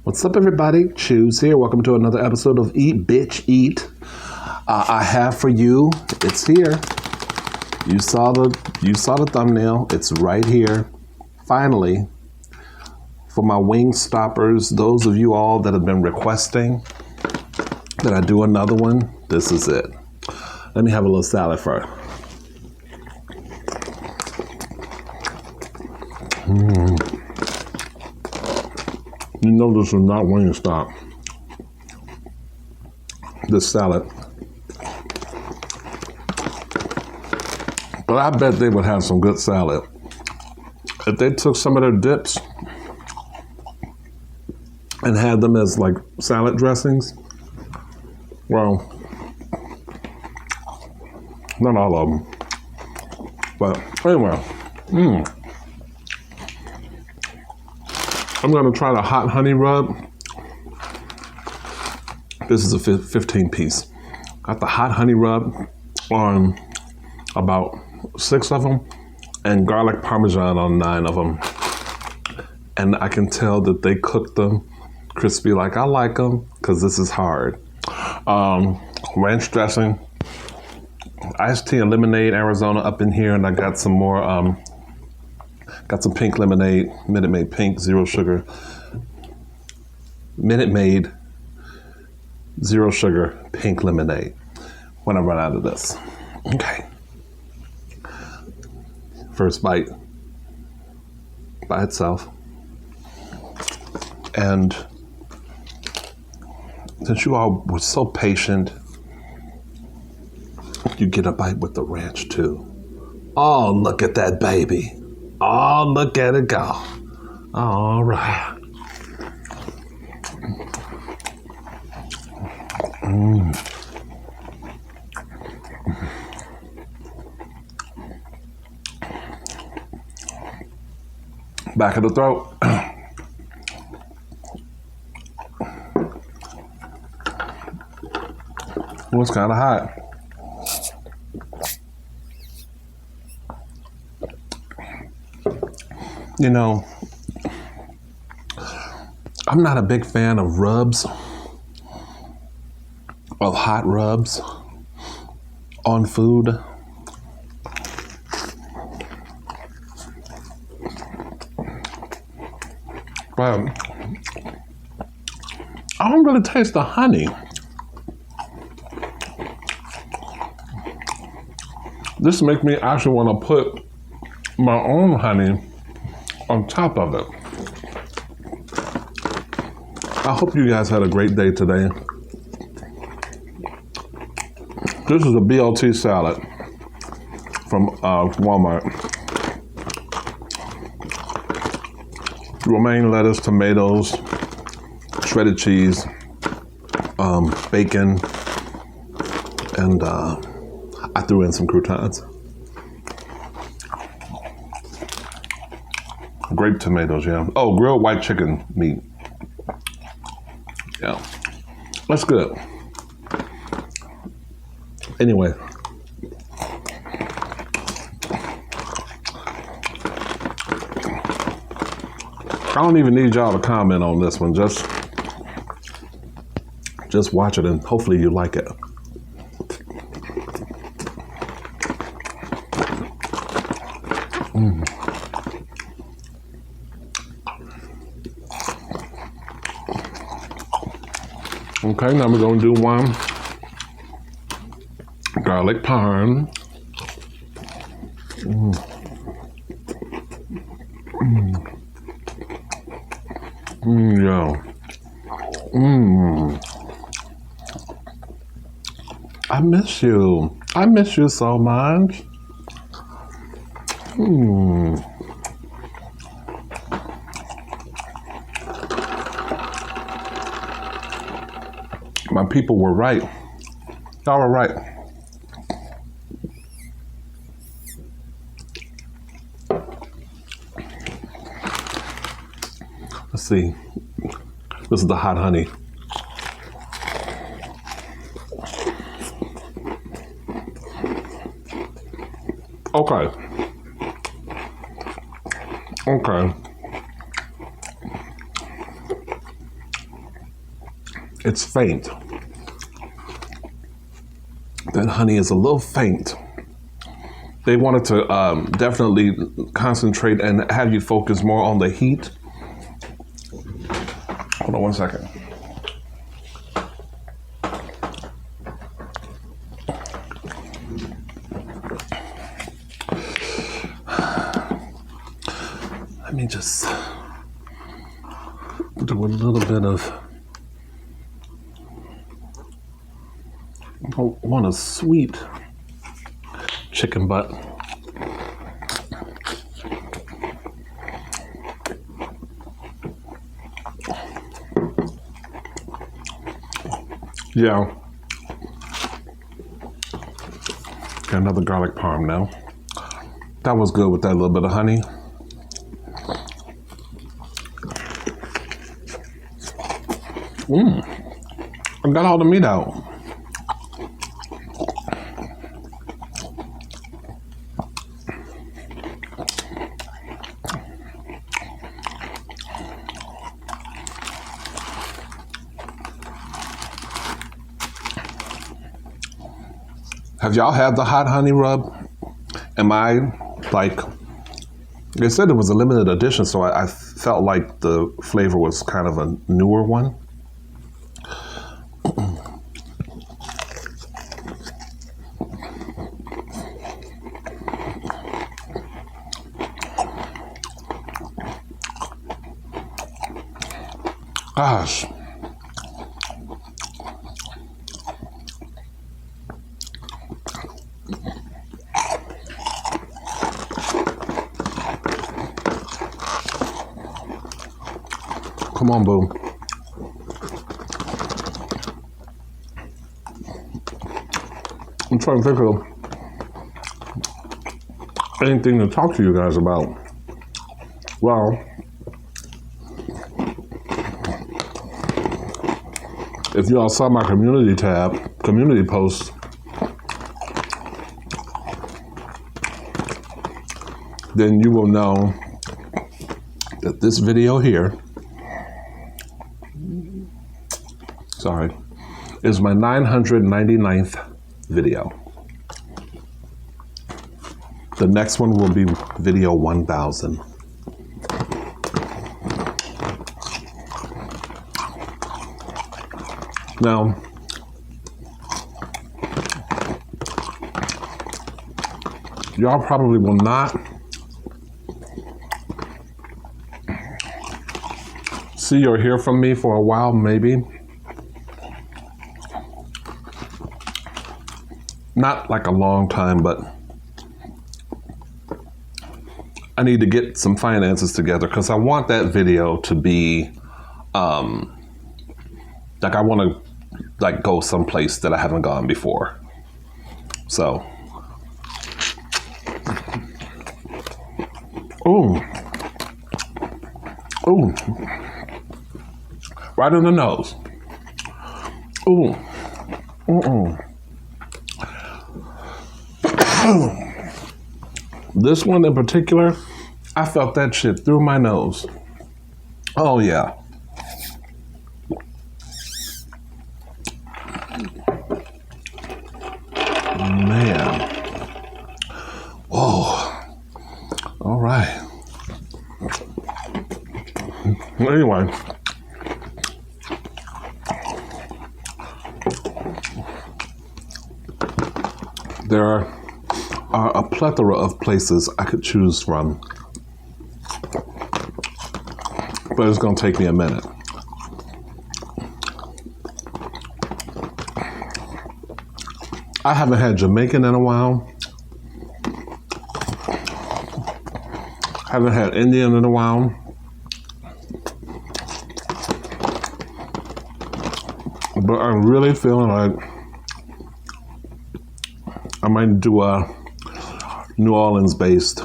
What's up, everybody? Choose here. Welcome to another episode of Eat Bitch Eat. I have for you. It's here. You saw the thumbnail. It's right here. Finally, for my Wingstoppers, those of you all that have been requesting that I do another one, this is it. Let me have a little salad first. You know this is not Wingstop. This salad. But I bet they would have some good salad. If they took some of their dips and had them as like salad dressings, well, not all of them. But anyway, I'm going to try the hot honey rub. This is a 15 piece. Got the hot honey rub on about 6 of them and garlic parmesan on 9 of them. And I can tell that they cooked them crispy like I like them because this is hard. Ranch dressing, iced tea and lemonade, Arizona up in here, and I got some more got some pink lemonade, Minute Maid pink, 0 sugar. Minute Maid, 0 sugar, pink lemonade when I run out of this. Okay. First bite by itself. And since you all were so patient, you get a bite with the ranch too. Oh, look at that baby. Oh, look at it go. All right. Back of the throat. Well, it's kind of hot. You know, I'm not a big fan of rubs, of hot rubs on food. But I don't really taste the honey. This makes me actually want to put my own honey on top of it. I hope you guys had a great day today. This is a BLT salad from Walmart. Romaine lettuce, tomatoes, shredded cheese, bacon, and I threw in some croutons. Grape tomatoes, yeah. Oh, grilled white chicken meat. Yeah, that's good. Anyway. I don't even need y'all to comment on this one. Just watch it and hopefully you like it. Okay, now we're going to do one garlic parm. Yeah. I miss you. I miss you so much. My people were right. Y'all were right. Let's see. This is the hot honey. Okay. it's faint. That honey is a little faint. They wanted to definitely concentrate and have you focus more on the heat. Hold on one second. Let me just do a little bit of, I want a sweet chicken butt. Yeah. Got another garlic parm now. That was good with that little bit of honey. I got all the meat out. Have y'all had the hot honey rub? Am I like, they said it was a limited edition, so I felt like the flavor was kind of a newer one. Gosh. Come on, boo. I'm trying to think of anything to talk to you guys about. Well, if y'all saw my community post, then you will know that this video here, is my 999th video. The next one will be video 1000. Now, y'all probably will not see or hear from me for a while, maybe. Not like a long time, but I need to get some finances together because I want that video to be like I want to like go someplace that I haven't gone before. So, ooh, right in the nose. Ooh, This one in particular, I felt that shit through my nose. Oh yeah. Man. Whoa. All right. Anyway. There are a plethora of places I could choose from, but it's going to take me a minute. I haven't had Jamaican in a while. Haven't had Indian in a while. But I'm really feeling like I might do a New Orleans-based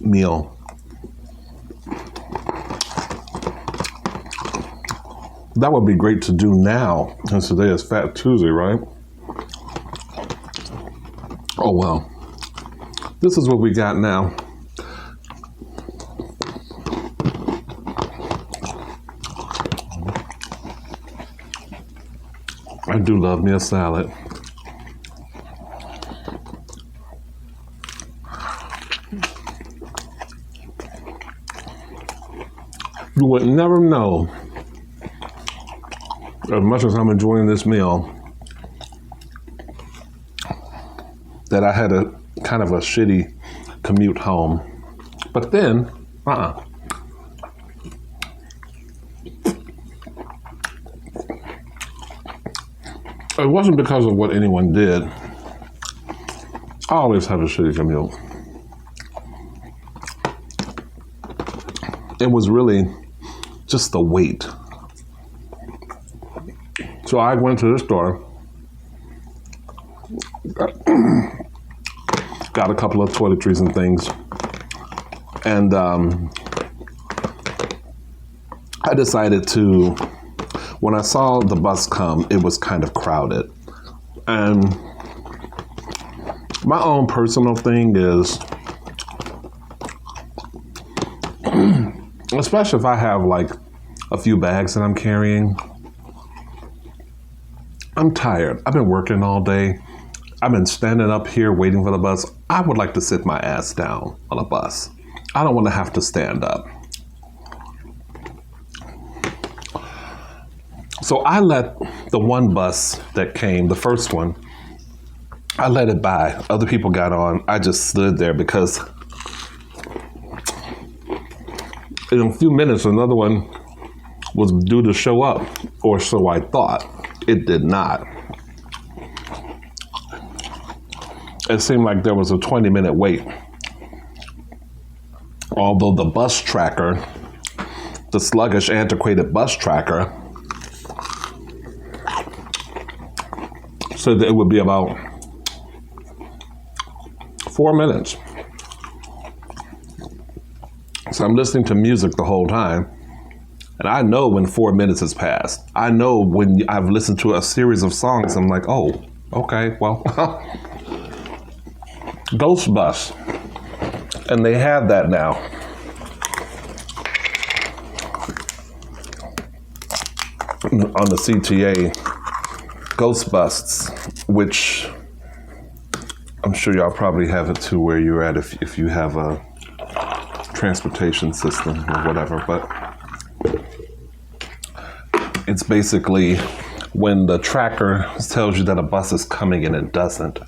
meal. That would be great to do now, since today is Fat Tuesday, right? Oh well. This is what we got now. I do love me a salad. You would never know, as much as I'm enjoying this meal, that I had a kind of a shitty commute home. But then, It wasn't because of what anyone did. I always had a shitty commute. It was really just the wait. So I went to the store, got a couple of toiletries and things, and I decided to, when I saw the bus come, it was kind of crowded. And my own personal thing is, especially if I have like a few bags that I'm carrying, I'm tired. I've been working all day. I've been standing up here waiting for the bus. I would like to sit my ass down on a bus. I don't want to have to stand up. So I let the one bus that came, the first one, I let it by. Other people got on. I just stood there because in a few minutes, another one was due to show up, or so I thought. It did not. It seemed like there was a 20-minute wait. Although the bus tracker, the sluggish, antiquated bus tracker, said that it would be about 4 minutes. So I'm listening to music the whole time. And I know when 4 minutes has passed. I know when I've listened to a series of songs, I'm like, oh, okay, well, Ghost Bus. And they have that now. On the CTA, Ghost Busts, which I'm sure y'all probably have it too where you're at if you have a transportation system or whatever, but it's basically when the tracker tells you that a bus is coming and it doesn't.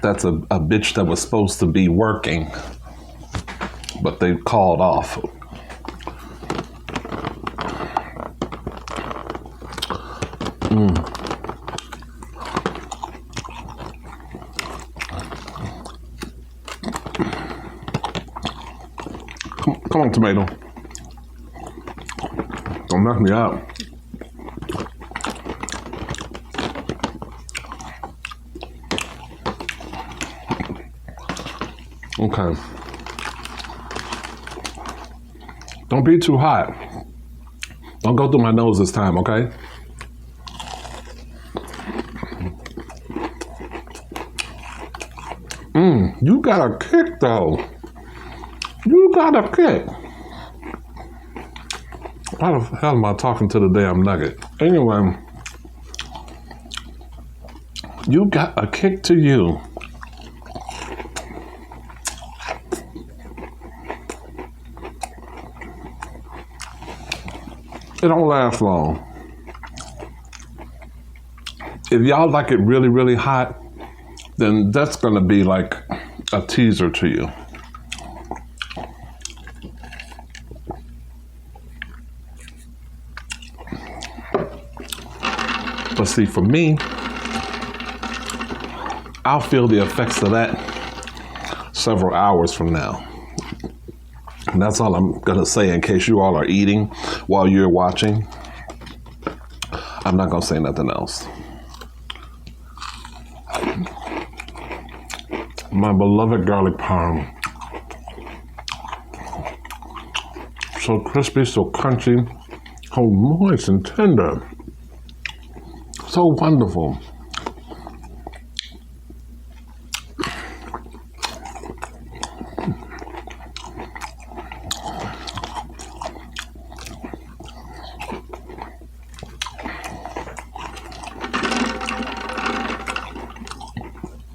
That's a bitch that was supposed to be working, but they called off. Come on, tomato. Don't knock me out. Okay. Don't be too hot. Don't go through my nose this time, okay? You got a kick though. You got a kick. Why the hell am I talking to the damn nugget? Anyway, you got a kick to you. It don't last long. If y'all like it really, really hot, then that's gonna be like a teaser to you. But see, for me, I'll feel the effects of that several hours from now. And that's all I'm gonna say in case you all are eating while you're watching. I'm not gonna say nothing else. My beloved garlic parm. So crispy, so crunchy, so moist and tender. So wonderful.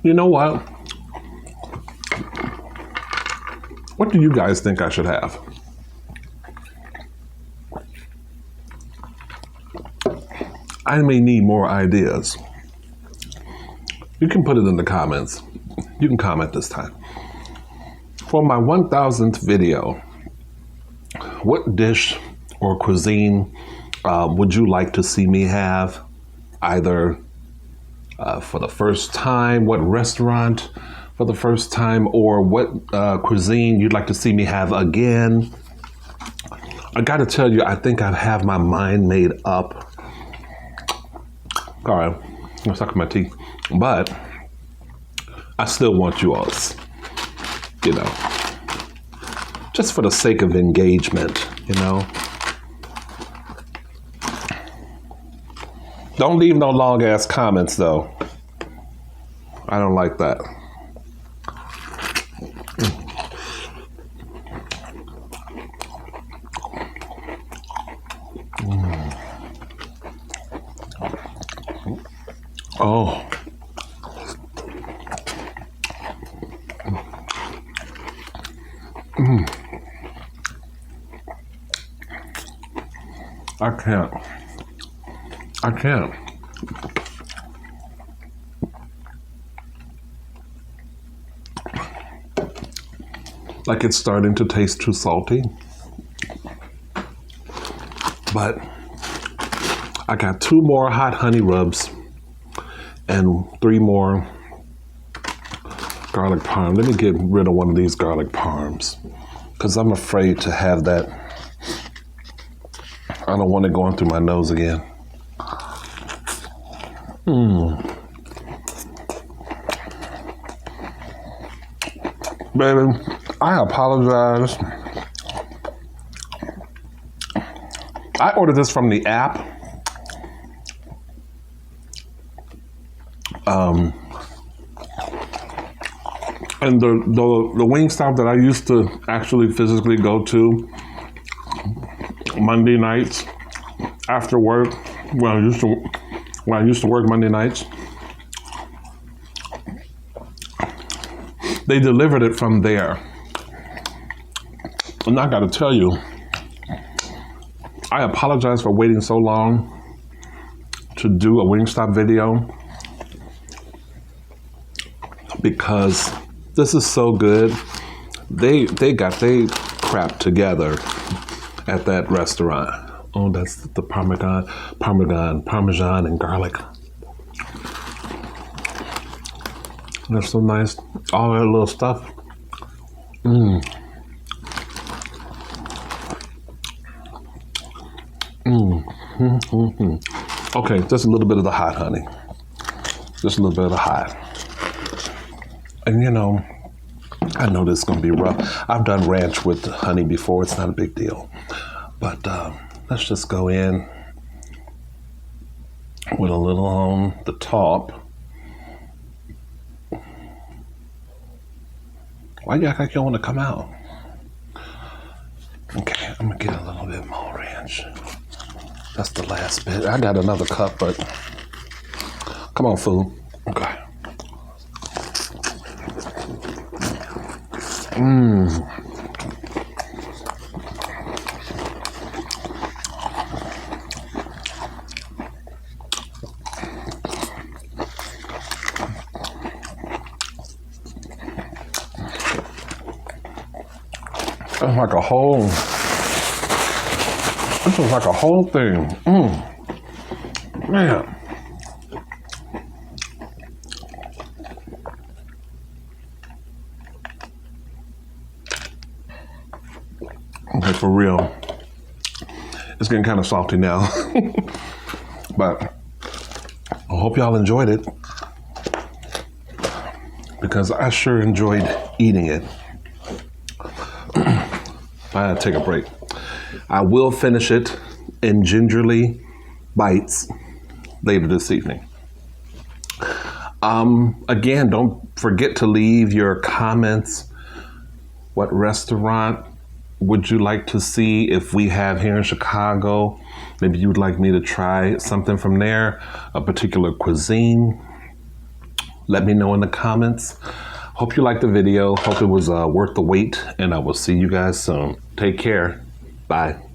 You know what? What do you guys think I should have? I may need more ideas. You can put it in the comments. You can comment this time. For my 1000th video, what dish or cuisine would you like to see me have? Either for the first time, what restaurant for the first time, or what cuisine you'd like to see me have again. I gotta tell you, I think I have my mind made up. All right, I'm sucking my teeth, but I still want you all, you know, just for the sake of engagement, you know. Don't leave no long ass comments though. I don't like that. Oh. I can't. Like, it's starting to taste too salty. But I got 2 more hot honey rubs and 3 more garlic parm. Let me get rid of one of these garlic parms because I'm afraid to have that. I don't want it going through my nose again. Baby, I apologize. I ordered this from the app. And the Wingstop that I used to actually physically go to Monday nights after work, when I used to work Monday nights, they delivered it from there. And I gotta tell you, I apologize for waiting so long to do a Wingstop video because this is so good. They got their crap together at that restaurant. Oh, that's the Parmesan and garlic. That's so nice. All that little stuff. Okay, just a little bit of the hot honey. Just a little bit of the hot. And you know, I know this is gonna be rough. I've done ranch with honey before. It's not a big deal. But let's just go in with a little on the top. Why do you act like you don't want to come out? Okay, I'm gonna get a little bit more ranch. That's the last bit. I got another cup, but come on, food. Okay. It's like a whole. This is like a whole thing. Man. Okay, for real. It's getting kind of salty now. But I hope y'all enjoyed it because I sure enjoyed eating it. I had to take a break. I will finish it in gingerly bites later this evening. Again, don't forget to leave your comments. What restaurant would you like to see if we have here in Chicago? Maybe you would like me to try something from there, a particular cuisine. Let me know in the comments. Hope you liked the video. Hope it was worth the wait, and I will see you guys soon. Take care. Bye.